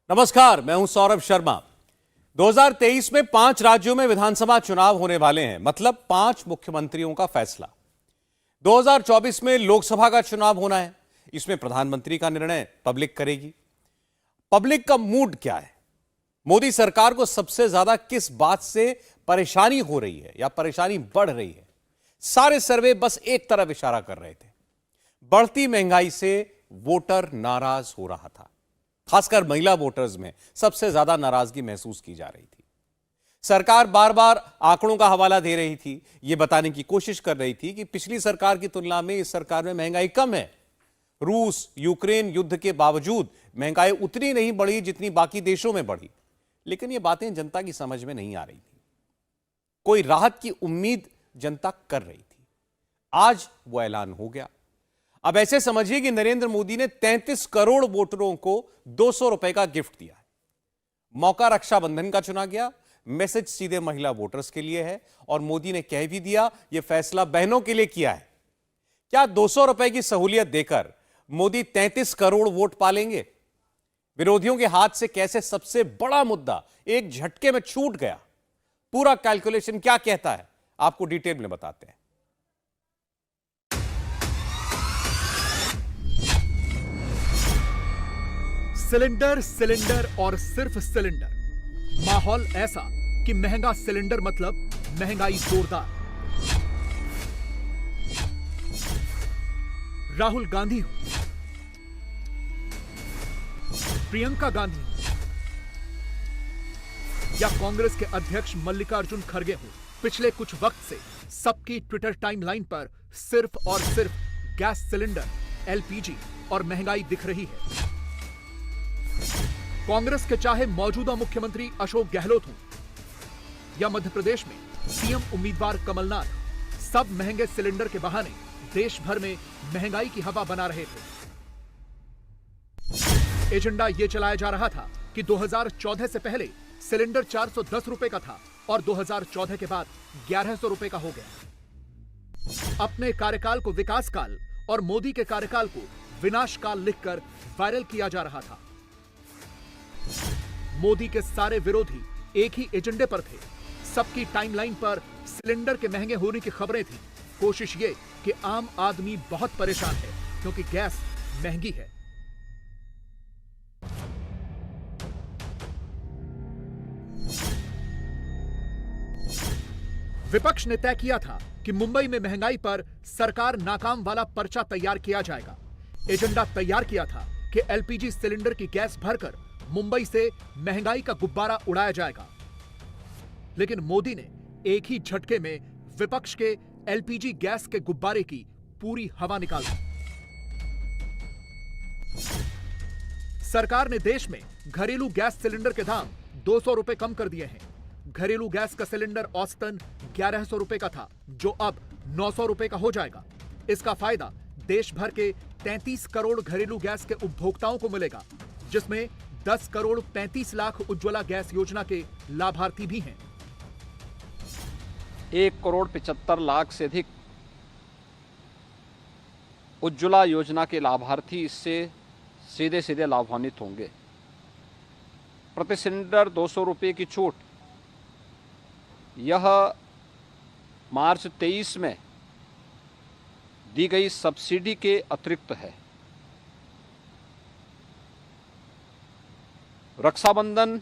नमस्कार, मैं हूं सौरभ शर्मा। 2023 में 5 राज्यों में विधानसभा चुनाव होने वाले हैं, मतलब 5 मुख्यमंत्रियों का फैसला। 2024 में लोकसभा का चुनाव होना है। इसमें प्रधानमंत्री का निर्णय पब्लिक करेगी। पब्लिक का मूड क्या है? मोदी सरकार को सबसे ज्यादा किस बात से परेशानी हो रही है या परेशानी बढ़ रही है? सारे सर्वे बस एक तरफ इशारा कर रहे थे। बढ़ती महंगाई से वोटर नाराज हो रहा था। खासकर महिला वोटर्स में सबसे ज्यादा नाराजगी महसूस की जा रही थी। सरकार बार बार आंकड़ों का हवाला दे रही थी, यह बताने की कोशिश कर रही थी कि पिछली सरकार की तुलना में इस सरकार में महंगाई कम है। रूस यूक्रेन युद्ध के बावजूद महंगाई उतनी नहीं बढ़ी जितनी बाकी देशों में बढ़ी। लेकिन ये बातें जनता की समझ में नहीं आ रही थी। कोई राहत की उम्मीद जनता कर रही थी। आज वो ऐलान हो गया। अब ऐसे समझिए कि नरेंद्र मोदी ने 33 करोड़ वोटरों को 200 रुपए का गिफ्ट दिया है। मौका रक्षाबंधन का चुना गया। मैसेज सीधे महिला वोटर्स के लिए है और मोदी ने कह भी दिया यह फैसला बहनों के लिए किया है। क्या 200 रुपए की सहूलियत देकर मोदी 33 करोड़ वोट पालेंगे? विरोधियों के हाथ से कैसे सबसे बड़ा मुद्दा एक झटके में छूट गया? पूरा कैलकुलेशन क्या कहता है, आपको डिटेल में बताते हैं। सिलेंडर सिलेंडर और सिर्फ सिलेंडर। माहौल ऐसा कि महंगा सिलेंडर मतलब महंगाई जोरदार। राहुल गांधी हो, प्रियंका गांधी हो या कांग्रेस के अध्यक्ष मल्लिकार्जुन खड़गे हो, पिछले कुछ वक्त से सबकी ट्विटर टाइमलाइन पर सिर्फ और सिर्फ गैस सिलेंडर, एलपीजी और महंगाई दिख रही है। कांग्रेस के चाहे मौजूदा मुख्यमंत्री अशोक गहलोत हों या मध्य प्रदेश में सीएम उम्मीदवार कमलनाथ, सब महंगे सिलेंडर के बहाने देश भर में महंगाई की हवा बना रहे थे। एजेंडा यह चलाया जा रहा था कि 2014 से पहले सिलेंडर 410 रुपए का था और 2014 के बाद 1100 रुपए का हो गया। अपने कार्यकाल को विकास काल और मोदी के कार्यकाल को विनाश काल लिखकर वायरल किया जा रहा था। मोदी के सारे विरोधी एक ही एजेंडे पर थे। सबकी टाइमलाइन पर सिलेंडर के महंगे होने की खबरें थी। कोशिश ये कि आम आदमी बहुत परेशान है क्योंकि गैस महंगी है। विपक्ष ने तय किया था कि मुंबई में महंगाई पर सरकार नाकाम वाला पर्चा तैयार किया जाएगा। एजेंडा तैयार किया था कि एलपीजी सिलेंडर की गैस भरकर मुंबई से महंगाई का गुब्बारा उड़ाया जाएगा। लेकिन मोदी ने एक ही झटके में विपक्ष के एलपीजी गैस के गुब्बारे की पूरी हवा निकाल दी। सरकार ने देश में घरेलू गैस सिलेंडर के दाम 200 रुपए कम कर दिए हैं। घरेलू गैस का सिलेंडर औसतन 1100 रुपए का था, जो अब 900 रुपए का हो जाएगा। इसका फायदा देश भर के 33 करोड़ घरेलू गैस के उपभोक्ताओं को मिलेगा, जिसमें 10 करोड़ 35 लाख उज्ज्वला गैस योजना के लाभार्थी भी हैं। 1 करोड़ 75 लाख से अधिक उज्ज्वला योजना के लाभार्थी इससे सीधे सीधे लाभान्वित होंगे। प्रति सिलेंडर 200 रुपये की छूट यह मार्च 23 में दी गई सब्सिडी के अतिरिक्त है। रक्षाबंधन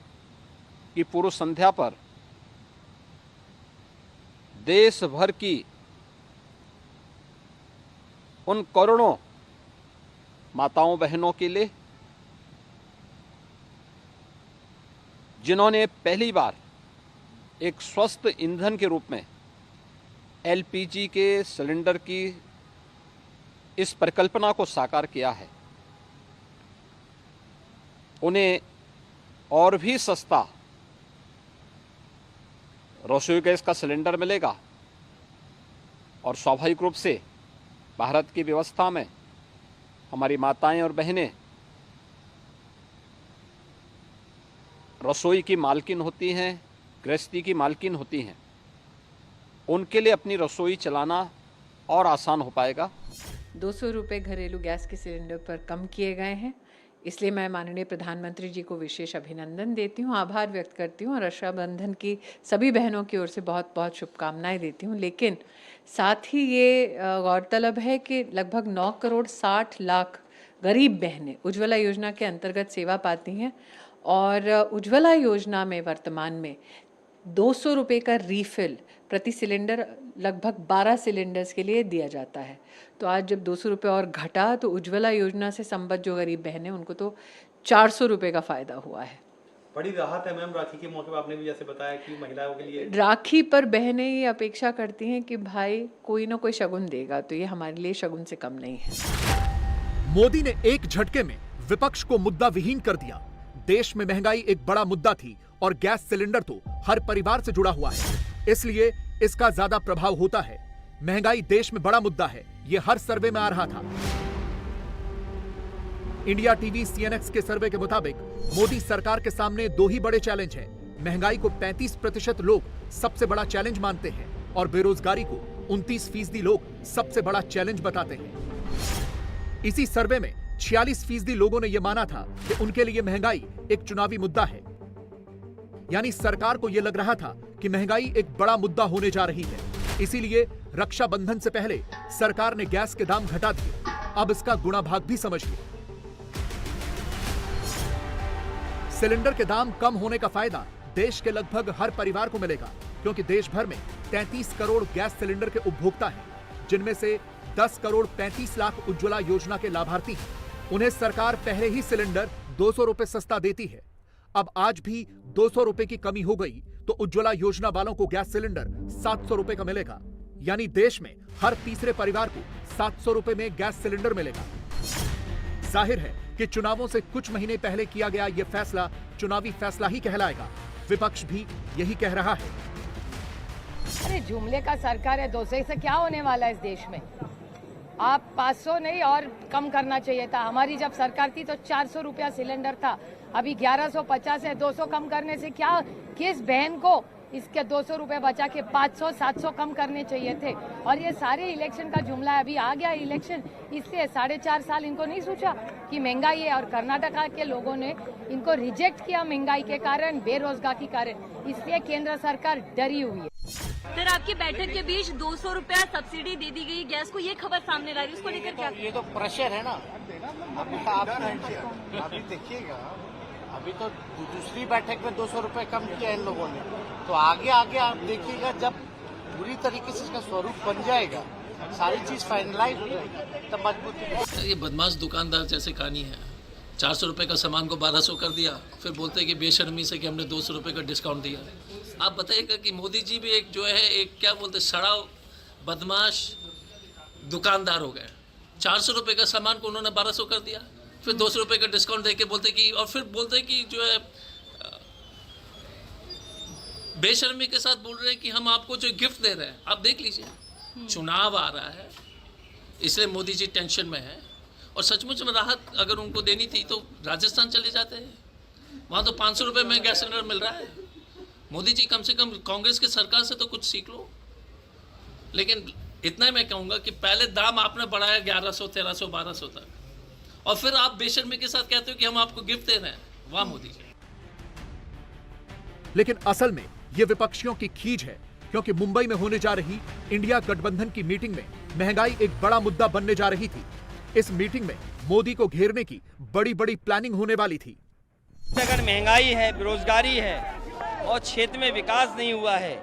की पूर्व संध्या पर देश भर की उन करोड़ों माताओं बहनों के लिए जिन्होंने पहली बार एक स्वस्थ ईंधन के रूप में एलपीजी के सिलेंडर की इस परिकल्पना को साकार किया है, उन्हें और भी सस्ता रसोई गैस का सिलेंडर मिलेगा। और स्वाभाविक रूप से भारत की व्यवस्था में हमारी माताएं और बहनें रसोई की मालकिन होती हैं, गृहस्थी की मालकिन होती हैं। उनके लिए अपनी रसोई चलाना और आसान हो पाएगा। 200 रुपये घरेलू गैस के सिलेंडर पर कम किए गए हैं। इसलिए मैं माननीय प्रधानमंत्री जी को विशेष अभिनंदन देती हूँ, आभार व्यक्त करती हूँ और रक्षाबंधन की सभी बहनों की ओर से बहुत बहुत शुभकामनाएं देती हूँ। लेकिन साथ ही ये गौरतलब है कि लगभग 9 करोड़ 60 लाख गरीब बहनें उज्ज्वला योजना के अंतर्गत सेवा पाती हैं और उज्ज्वला योजना में वर्तमान में 200 रुपये का रीफिल प्रति सिलेंडर लगभग 12 सिलेंडर्स के लिए दिया जाता है। तो आज जब 200 रुपये और घटा तो उज्ज्वला योजना से संबद्ध जो गरीब बहनें उनको तो 400 रुपये का फ़ायदा हुआ है। बड़ी राहत है मैम, राखी के मौके पर आपने भी जैसे बताया कि महिलाओं के लिए राखी पर बहनें ये अपेक्षा करती हैं कि भाई कोई ना कोई शगुन देगा, तो ये हमारे लिए शगुन से कम नहीं है। मोदी ने एक झटके में विपक्ष को मुद्दा विहीन कर दिया। देश में महंगाई एक बड़ा मुद्दा थी और गैस सिलेंडर तो हर परिवार से जुड़ा हुआ है, इसलिए इसका ज्यादा प्रभाव होता है। महंगाई देश में बड़ा मुद्दा है, यह हर सर्वे में आ रहा था। इंडिया टीवी सीएनएक्स के सर्वे के मुताबिक मोदी सरकार के सामने 2 ही बड़े चैलेंज हैं। महंगाई को 35% लोग सबसे बड़ा चैलेंज मानते हैं और बेरोजगारी को 29% लोग सबसे बड़ा चैलेंज बताते हैं। इसी सर्वे में 46% लोगों ने यह माना था कि उनके लिए महंगाई एक चुनावी मुद्दा है। यानी सरकार को यह लग रहा था कि महंगाई एक बड़ा मुद्दा होने जा रही है, इसीलिए रक्षाबंधन से पहले सरकार ने गैस के दाम घटा दिए। अब इसका गुणा भाग भी समझिए। सिलेंडर के दाम कम होने का फायदा देश के लगभग हर परिवार को मिलेगा, क्योंकि देश भर में 33 करोड़ गैस सिलेंडर के उपभोक्ता हैं, जिनमें से 10 करोड़ 35 लाख उज्ज्वला योजना के लाभार्थी हैं। उन्हें सरकार पहले ही सिलेंडर 200 रुपए सस्ता देती है। अब आज भी 200 रुपए की कमी हो गई तो उज्ज्वला योजना वालों को गैस सिलेंडर 700 रुपए का मिलेगा। यानी देश में हर तीसरे परिवार को 700 रुपए में गैस सिलेंडर मिलेगा। जाहिर है कि चुनावों से कुछ महीने पहले किया गया यह फैसला चुनावी फैसला ही कहलाएगा। विपक्ष भी यही कह रहा है। अरे जुमले का सरकार है, 200 से क्या होने वाला है इस देश में? आप 500 नहीं और कम करना चाहिए था। हमारी जब सरकार थी तो 400 रुपया सिलेंडर था, अभी 1150 है। 200 कम करने से क्या, किस बहन को इसके 200 रुपए बचा के 500 700 कम करने चाहिए थे? और ये सारे इलेक्शन का जुमला है। अभी आ गया इलेक्शन, इसलिए 4.5 साल इनको नहीं सोचा कि महंगाई है, और कर्नाटका के लोगों ने इनको रिजेक्ट किया महंगाई के कारण, बेरोजगार के कारण, इसलिए केंद्र सरकार डरी हुई है। सर, आपकी बैठक के बीच 200 रुपया सब्सिडी दे दी गई गैस को, ये खबर सामने आ रही है, उसको लेकर क्या? ये तो प्रेशर है ना। अभी देखिएगा, अभी तो दूसरी बैठक में 200 रुपए कम किया इन लोगों ने, तो आगे आगे आप देखिएगा जब पूरी तरीके से इसका स्वरूप बन जाएगा, सारी चीज फाइनलाइज हो जाएगी, तब मजबूती। ये बदमाश दुकानदार जैसे कहानी है। 400 रुपए का सामान को 1200 कर दिया, फिर बोलते हैं कि बेशर्मी से कि हमने 200 रुपए का डिस्काउंट दिया। आप बताइएगा कि मोदी जी भी एक जो है एक क्या बोलते सड़ाव बदमाश दुकानदार हो गए। 400 रुपए का सामान को उन्होंने 1200 कर दिया, फिर 200 रुपए का डिस्काउंट देके बोलते कि, और फिर बोलते कि जो है बेशर्मी के साथ बोल रहे हैं कि हम आपको जो गिफ्ट दे रहे हैं। आप देख लीजिए, चुनाव आ रहा है, इसलिए मोदी जी टेंशन में है। और सचमुच में राहत अगर उनको देनी थी तो राजस्थान चले जाते हैं, वहाँ तो 500 रुपये में गैस सिलेंडर मिल रहा है। मोदी जी कम से कम कांग्रेस की सरकार से तो कुछ सीख लो। लेकिन इतना ही मैं कहूँगा कि पहले दाम आपने बढ़ाया 1100 1300 1200 तक, और फिर आप बेशर्मी के साथ कहते हो कि हम आपको गिफ्ट दे रहे हैं। वाह मोदी जी। लेकिन असल में ये विपक्षियों की खीज है, क्योंकि मुंबई में होने जा रही इंडिया गठबंधन की मीटिंग में महंगाई एक बड़ा मुद्दा बनने जा रही थी। इस मीटिंग में मोदी को घेरने की बड़ी बड़ी प्लानिंग होने वाली थी। अगर महंगाई है, बेरोजगारी है और क्षेत्र में विकास नहीं हुआ है,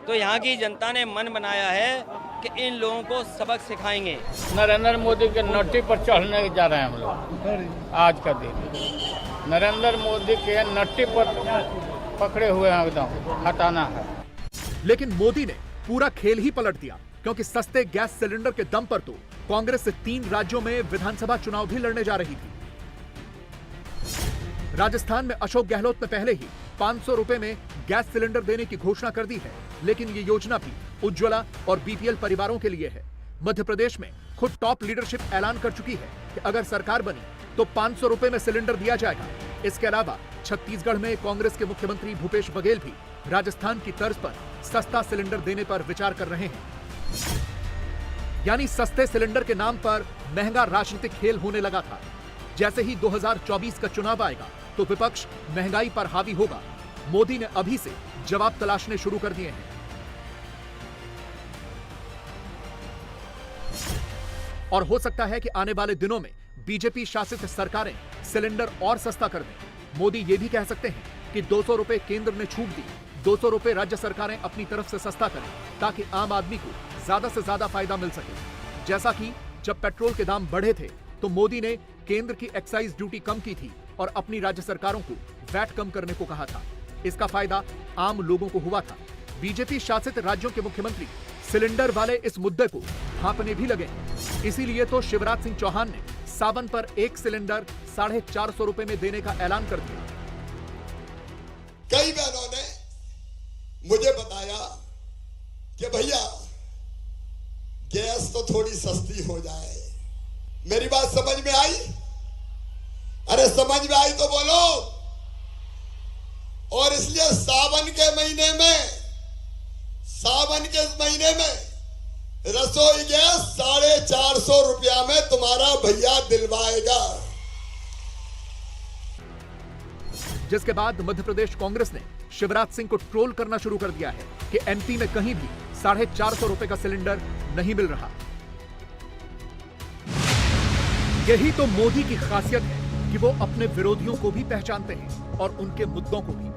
तो यहाँ की जनता ने मन बनाया है कि इन लोगों को सबक सिखाएंगे। नरेंद्र मोदी के नट्टी पर चढ़ने जा रहे हैं हम लोग। आज का दिन नरेंद्र मोदी के नट्टी पर पकड़े हुए हैं, एकदम हटाना है। लेकिन मोदी ने पूरा खेल ही पलट दिया, क्योंकि सस्ते गैस सिलेंडर के दम पर तो कांग्रेस 3 राज्यों में विधानसभा चुनाव भी लड़ने जा रही थी। राजस्थान में अशोक गहलोत ने पहले ही 500 रुपए में गैस सिलेंडर देने की घोषणा कर दी है, लेकिन ये योजना भी उज्ज्वला और बीपीएल परिवारों के लिए है। मध्य प्रदेश में खुद टॉप लीडरशिप ऐलान कर चुकी है कि अगर सरकार बनी तो 500 रुपए में सिलेंडर दिया जाएगा। इसके अलावा छत्तीसगढ़ में कांग्रेस के मुख्यमंत्री भूपेश बघेल भी राजस्थान की तर्ज पर सस्ता सिलेंडर देने पर विचार कर रहे हैं। यानी सस्ते सिलेंडर के नाम पर महंगा राजनीतिक खेल होने लगा था। जैसे ही 2024 का चुनाव आएगा तो विपक्ष महंगाई पर हावी होगा। मोदी ने अभी से जवाब तलाशने शुरू कर दिए हैं। और हो सकता है कि आने वाले दिनों में बीजेपी शासित सरकारें सिलेंडर और सस्ता कर दें। मोदी ये भी कह सकते हैं कि 200 रुपए केंद्र ने छूट दी, 200 रुपए राज्य सरकारें अपनी तरफ से सस्ता करें ताकि आम आदमी को ज्यादा से ज्यादा फायदा मिल सके। जैसा कि जब पेट्रोल के दाम बढ़े थे तो मोदी ने केंद्र की एक्साइज ड्यूटी कम की थी और अपनी राज्य सरकारों को वैट कम करने को कहा था। इसका फायदा आम लोगों को हुआ था। बीजेपी शासित राज्यों के मुख्यमंत्री सिलेंडर वाले इस मुद्दे को भांपने भी लगे हैं। इसीलिए तो शिवराज सिंह चौहान ने सावन पर एक सिलेंडर 450 रुपए में देने का ऐलान कर दिया। कई बहनों ने मुझे बताया कि भैया गैस तो थोड़ी सस्ती हो जाए। मेरी बात समझ में आई? अरे समझ में आई तो बोलो। और इसलिए सावन के महीने में रसोई गैस 450 रुपया में तुम्हारा भैया दिलवाएगा। जिसके बाद मध्य प्रदेश कांग्रेस ने शिवराज सिंह को ट्रोल करना शुरू कर दिया है कि एमपी में कहीं भी 450 रुपए का सिलेंडर नहीं मिल रहा। यही तो मोदी की खासियत है कि वो अपने विरोधियों को भी पहचानते हैं और उनके मुद्दों को भी।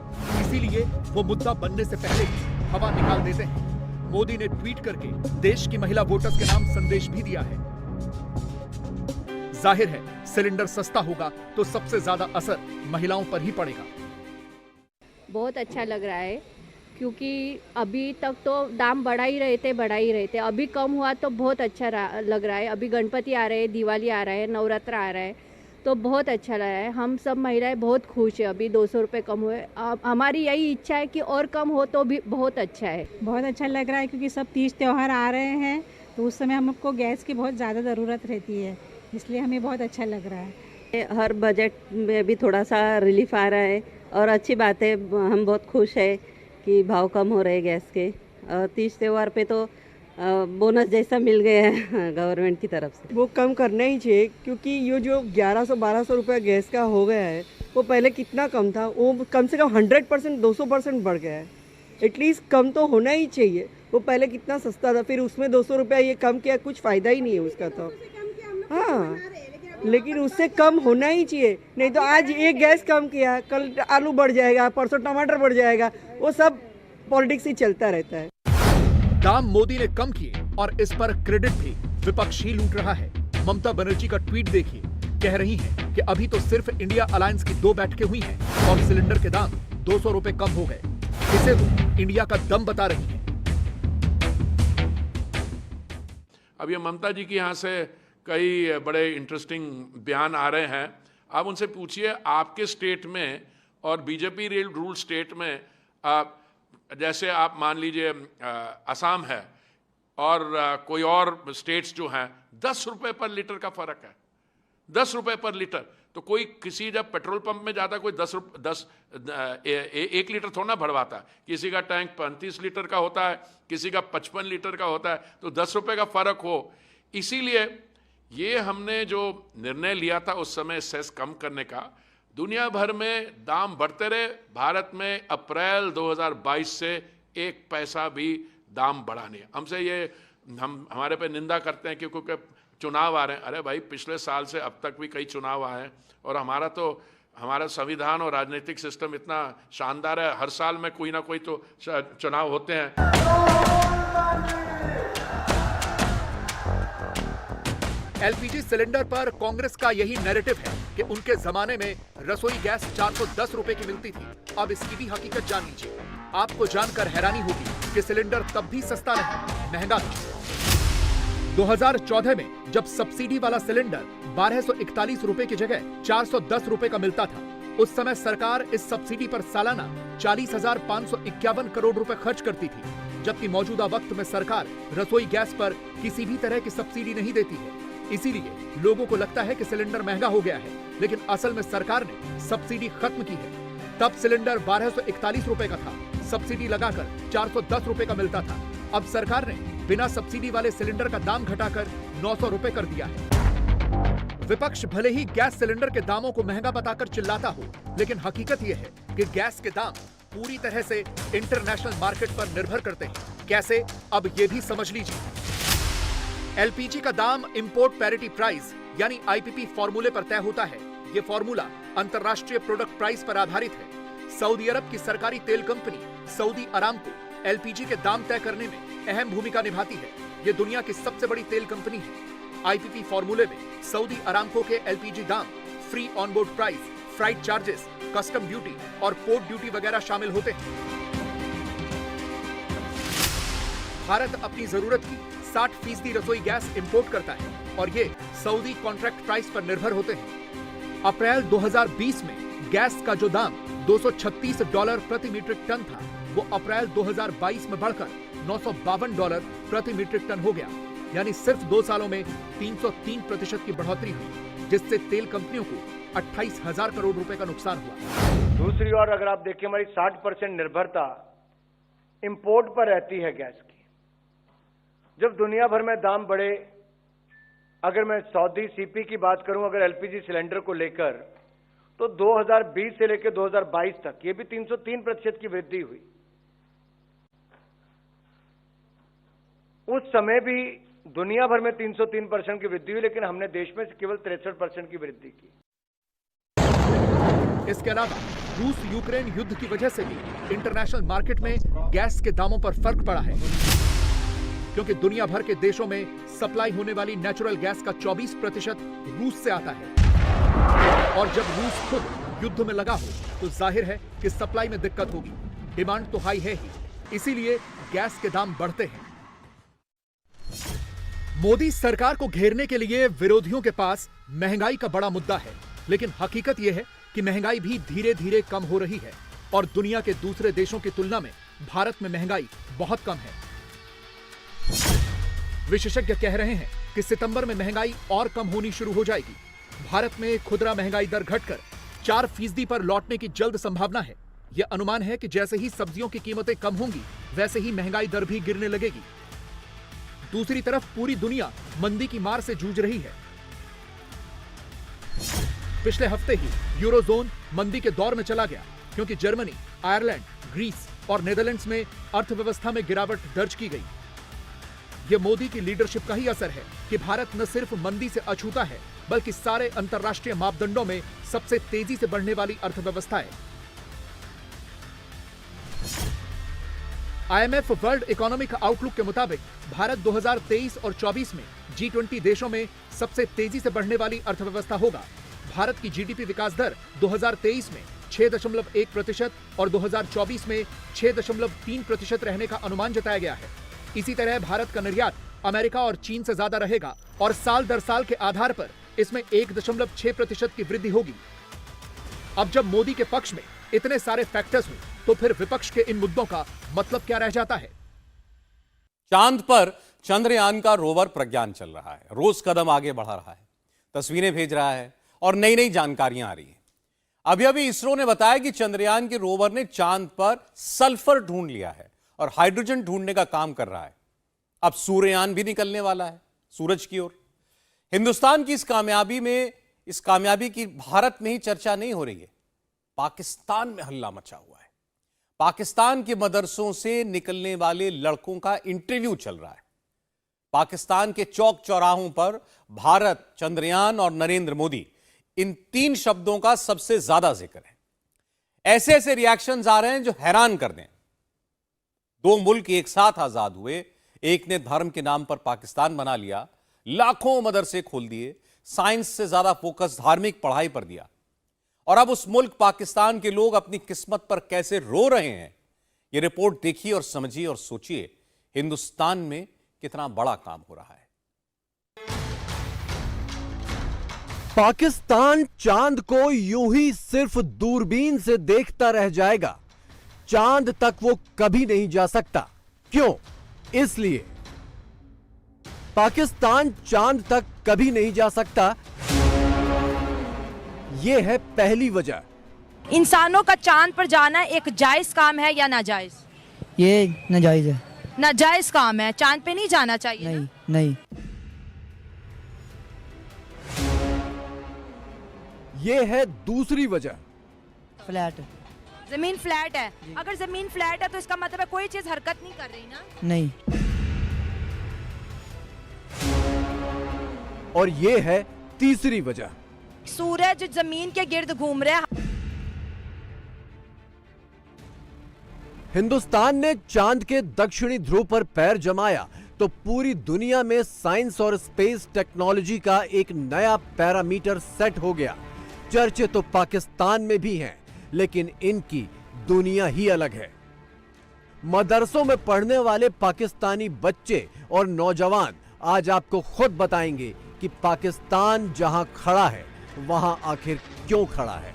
इसीलिए वो मुद्दा बनने से पहले ही हवा निकाल देते हैं। मोदी ने ट्वीट करके देश की महिला वोटर्स के नाम संदेश भी दिया है। जाहिर है सिलेंडर सस्ता होगा तो सबसे ज्यादा असर महिलाओं पर ही पड़ेगा। बहुत अच्छा लग रहा है क्योंकि अभी तक तो दाम बढ़ा ही रहे थे। अभी कम हुआ तो बहुत अच्छा लग रहा है। अभी गणपति आ रहे हैं, दिवाली आ रहा है, नवरात्र आ रहा है तो बहुत अच्छा लग रहा है। हम सब महिलाएं बहुत खुश है। अभी 200 रुपये कम हुए। हमारी यही इच्छा है कि और कम हो तो भी बहुत अच्छा है। बहुत अच्छा लग रहा है क्योंकि सब तीज त्यौहार आ रहे हैं तो उस समय हमको गैस की बहुत ज़्यादा ज़रूरत रहती है, इसलिए हमें बहुत अच्छा लग रहा है। हर बजट में भी थोड़ा सा रिलीफ आ रहा है और अच्छी बात है। हम बहुत खुश है कि भाव कम हो रहे गैस के। तीज त्यौहार पे तो बोनस जैसा मिल गया है गवर्नमेंट की तरफ से। वो कम करना ही चाहिए क्योंकि ये जो 1100-1200 रुपये गैस का हो गया है वो पहले कितना कम था। वो कम से कम 100% 200% बढ़ गया है। एटलीस्ट कम तो होना ही चाहिए। वो पहले कितना सस्ता था, फिर उसमें 200 रुपया ये कम किया, कुछ फ़ायदा ही नहीं है उसका तो। हाँ, लेकिन उससे कम होना ही चाहिए। नहीं तो आज एक गैस कम किया, कल आलू बढ़ जाएगा, परसों टमाटर बढ़ जाएगा। वो सब पॉलिटिक्स ही चलता रहता है। दाम मोदी ने कम किए और इस पर क्रेडिट भी विपक्ष ही लूट रहा है। ममता बनर्जी का ट्वीट देखिए, कह रही हैं कि अभी तो सिर्फ इंडिया अलायंस की 2 बैठकें हुई हैं और सिलेंडर के दाम 200 रुपए कम हो गए। इसे तो इंडिया का दम बता रही हैं। अब ये ममता जी के यहाँ से कई बड़े इंटरेस्टिंग बयान आ रहे हैं। आप उनसे पूछिए आपके स्टेट में और बीजेपी रूल स्टेट में, जैसे आप मान लीजिए असम है और कोई और स्टेट्स जो हैं, 10 रुपए पर लीटर का फर्क है। 10 रुपए पर लीटर। तो कोई किसी जब पेट्रोल पंप में जाता कोई 1 लीटर थोड़ा ना भरवाता। किसी का टैंक 35 लीटर का होता है, किसी का 55 लीटर का होता है। तो 10 रुपए का फर्क हो, इसीलिए ये हमने जो निर्णय लिया था उस समय सेस कम करने का। दुनिया भर में दाम बढ़ते रहे, भारत में अप्रैल 2022 से 1 पैसा भी दाम बढ़ा नहीं। हमसे ये हमारे पे निंदा करते हैं क्योंकि चुनाव आ रहे हैं। अरे भाई, पिछले साल से अब तक भी कई चुनाव आए हैं और हमारा संविधान और राजनीतिक सिस्टम इतना शानदार है। हर साल में कोई ना कोई तो चुनाव होते हैं। एलपीजी सिलेंडर पर कांग्रेस का यही नैरेटिव है कि उनके जमाने में रसोई गैस 410 रुपए की मिलती थी। अब इसकी भी हकीकत जान लीजिए। आपको जानकर हैरानी होगी कि सिलेंडर तब भी सस्ता नहीं, महंगा था। 2014 में जब सब्सिडी वाला सिलेंडर 1241 रुपए की जगह 410 रुपए का मिलता था, उस समय सरकार इस सब्सिडी पर सालाना 40,551 करोड़ रुपए खर्च करती थी, जबकि मौजूदा वक्त में सरकार रसोई गैस पर किसी भी तरह की सब्सिडी नहीं देती है। इसीलिए लोगों को लगता है कि सिलेंडर महंगा हो गया है, लेकिन असल में सरकार ने सब्सिडी खत्म की है। तब सिलेंडर 1241 रुपए का था, सब्सिडी लगाकर 410 रुपए का मिलता था। अब सरकार ने बिना सब्सिडी वाले सिलेंडर का दाम घटाकर 900 रुपए कर दिया है। विपक्ष भले ही गैस सिलेंडर के दामों को महंगा बताकर चिल्लाता हो, लेकिन हकीकत यह है कि गैस के दाम पूरी तरह से इंटरनेशनल मार्केट पर निर्भर करते हैं। कैसे, अब ये भी समझ लीजिए। एलपीजी का दाम इंपोर्ट पैरिटी प्राइस यानी आईपीपी फॉर्मूले पर तय होता है। ये फॉर्मूला अंतरराष्ट्रीय प्रोडक्ट प्राइस पर आधारित है। सऊदी अरब की सरकारी तेल कंपनी सऊदी अरामको एलपीजी के दाम तय करने में अहम भूमिका निभाती है। ये दुनिया की सबसे बड़ी तेल कंपनी है। आईपीपी फॉर्मूले में सऊदी अरामको के एलपीजी दाम, free onboard price, freight charges, custom duty और पोर्ट ड्यूटी वगैरह शामिल होते हैं। भारत अपनी जरूरत की 60% रसोई गैस इंपोर्ट करता है और ये सऊदी कॉन्ट्रैक्ट प्राइस पर निर्भर होते हैं। अप्रैल 2020 में गैस का जो दाम $236 प्रति मीट्रिक टन था, वो अप्रैल 2022 में बढ़कर $952 प्रति मीट्रिक टन हो गया। यानी सिर्फ 2 सालों में 303% की बढ़ोतरी हुई, जिससे तेल कंपनियों को 28,000 करोड़ रुपए का नुकसान हुआ। दूसरी ओर अगर आप देखिए, हमारी 60% निर्भरता इंपोर्ट पर रहती है गैस की। जब दुनिया भर में दाम बढ़े, अगर मैं सऊदी सीपी की बात करूं, अगर एलपीजी सिलेंडर को लेकर, तो 2020 से लेकर 2022 तक ये भी 303% की वृद्धि हुई। उस समय भी दुनिया भर में 303% की वृद्धि हुई, लेकिन हमने देश में केवल 63% की वृद्धि की। इसके अलावा रूस यूक्रेन युद्ध की वजह से भी इंटरनेशनल मार्केट में गैस के दामों पर फर्क पड़ा है, क्योंकि दुनिया भर के देशों में सप्लाई होने वाली नेचुरल गैस का 24% रूस से आता है। और जब रूस खुद युद्ध में लगा हो, तो जाहिर है कि सप्लाई में दिक्कत होगी। डिमांड तो हाई है ही, इसीलिए गैस के दाम बढ़ते हैं। मोदी सरकार को घेरने के लिए विरोधियों के पास महंगाई का बड़ा मुद्दा है, लेकिन हकीकत यह है कि महंगाई भी धीरे धीरे कम हो रही है और दुनिया के दूसरे देशों की तुलना में भारत में महंगाई बहुत कम है। विशेषज्ञ कह रहे हैं कि सितंबर में महंगाई और कम होनी शुरू हो जाएगी। भारत में खुदरा महंगाई दर घटकर 4% पर लौटने की जल्द संभावना है। यह अनुमान है कि जैसे ही सब्जियों की कीमतें कम होंगी, वैसे ही महंगाई दर भी गिरने लगेगी। दूसरी तरफ पूरी दुनिया मंदी की मार से जूझ रही है। पिछले हफ्ते ही यूरोजोन मंदी के दौर में चला गया, क्योंकि जर्मनी, आयरलैंड, ग्रीस और नेदरलैंड्स में अर्थव्यवस्था में गिरावट दर्ज की गई। यह मोदी की लीडरशिप का ही असर है कि भारत न सिर्फ मंदी से अछूता है, बल्कि सारे अंतरराष्ट्रीय मापदंडों में सबसे तेजी से बढ़ने वाली अर्थव्यवस्था है। आईएमएफ वर्ल्ड इकोनॉमिक आउटलुक के मुताबिक भारत 2023 और 24 में G20 देशों में सबसे तेजी से बढ़ने वाली अर्थव्यवस्था होगा। भारत की जीडीपी विकास दर 2023 में 6.1% और 2024 में 6.3% रहने का अनुमान जताया गया है। इसी तरह भारत का निर्यात अमेरिका और चीन से ज्यादा रहेगा और साल दर साल के आधार पर इसमें 1.6% की वृद्धि होगी। अब जब मोदी के पक्ष में इतने सारे फैक्टर्स हों, तो फिर विपक्ष के इन मुद्दों का मतलब क्या रह जाता है? चांद पर चंद्रयान का रोवर प्रज्ञान चल रहा है, रोज कदम आगे बढ़ा रहा है, तस्वीरें भेज रहा है और नई नई जानकारियां आ रही हैं। अभी इसरो ने बताया कि चंद्रयान के रोवर ने चांद पर सल्फर ढूंढ लिया है और हाइड्रोजन ढूंढने का काम कर रहा है। अब सूर्ययान भी निकलने वाला है सूरज की ओर। हिंदुस्तान की इस कामयाबी की भारत में ही चर्चा नहीं हो रही है, पाकिस्तान में हल्ला मचा हुआ है। पाकिस्तान के मदरसों से निकलने वाले लड़कों का इंटरव्यू चल रहा है। पाकिस्तान के चौक चौराहों पर भारत, चंद्रयान और नरेंद्र मोदी, इन 3 शब्दों का सबसे ज्यादा जिक्र है। ऐसे ऐसे रिएक्शंस आ रहे हैं जो हैरान कर दें। 2 मुल्क एक साथ आजाद हुए, एक ने धर्म के नाम पर पाकिस्तान बना लिया, लाखों मदरसे खोल दिए, साइंस से ज्यादा फोकस धार्मिक पढ़ाई पर दिया, और अब उस मुल्क पाकिस्तान के लोग अपनी किस्मत पर कैसे रो रहे हैं। यह रिपोर्ट देखिए और समझिए और सोचिए हिंदुस्तान में कितना बड़ा काम हो रहा है। पाकिस्तान चांद को यूं ही सिर्फ दूरबीन से देखता रह जाएगा। चांद तक वो कभी नहीं जा सकता। क्यों? इसलिए पाकिस्तान चांद तक कभी नहीं जा सकता, यह है पहली वजह। इंसानों का चांद पर जाना एक जायज काम है या नाजायज? ये नाजायज है। नाजायज काम है, चांद पे नहीं जाना चाहिए। नहीं। ये है दूसरी वजह। फ्लैट जमीन फ्लैट है। अगर जमीन फ्लैट है तो इसका मतलब है कोई चीज हरकत नहीं कर रही ना। नहीं। और ये है तीसरी वजह। सूरज जमीन के गिर्द घूम रहा है। हिंदुस्तान ने चांद के दक्षिणी ध्रुव पर पैर जमाया तो पूरी दुनिया में साइंस और स्पेस टेक्नोलॉजी का एक नया पैरामीटर सेट हो गया। चर्चे तो पाकिस्तान में भी हैं, लेकिन इनकी दुनिया ही अलग है। मदरसों में पढ़ने वाले पाकिस्तानी बच्चे और नौजवान आज आपको खुद बताएंगे कि पाकिस्तान जहां खड़ा है वहां आखिर क्यों खड़ा है।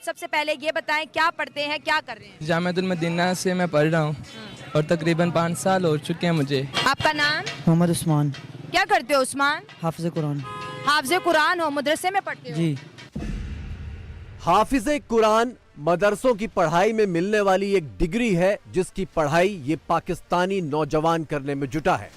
सबसे पहले ये बताएं क्या पढ़ते हैं, क्या कर रहे हैं? जामियातुल मदीना से मैं पढ़ रहा हूँ और तकरीबन 5 साल हो चुके हैं मुझे। आपका नाम? मोहम्मद उस्मान। क्या करते हो उस्मान? हाफिज कुरान। हाफिज कुरान हो, मदरसे में पढ़ते हो? जी। हाफिज कुरान मदरसों की पढ़ाई में मिलने वाली एक डिग्री है जिसकी पढ़ाई ये पाकिस्तानी नौजवान करने में जुटा है।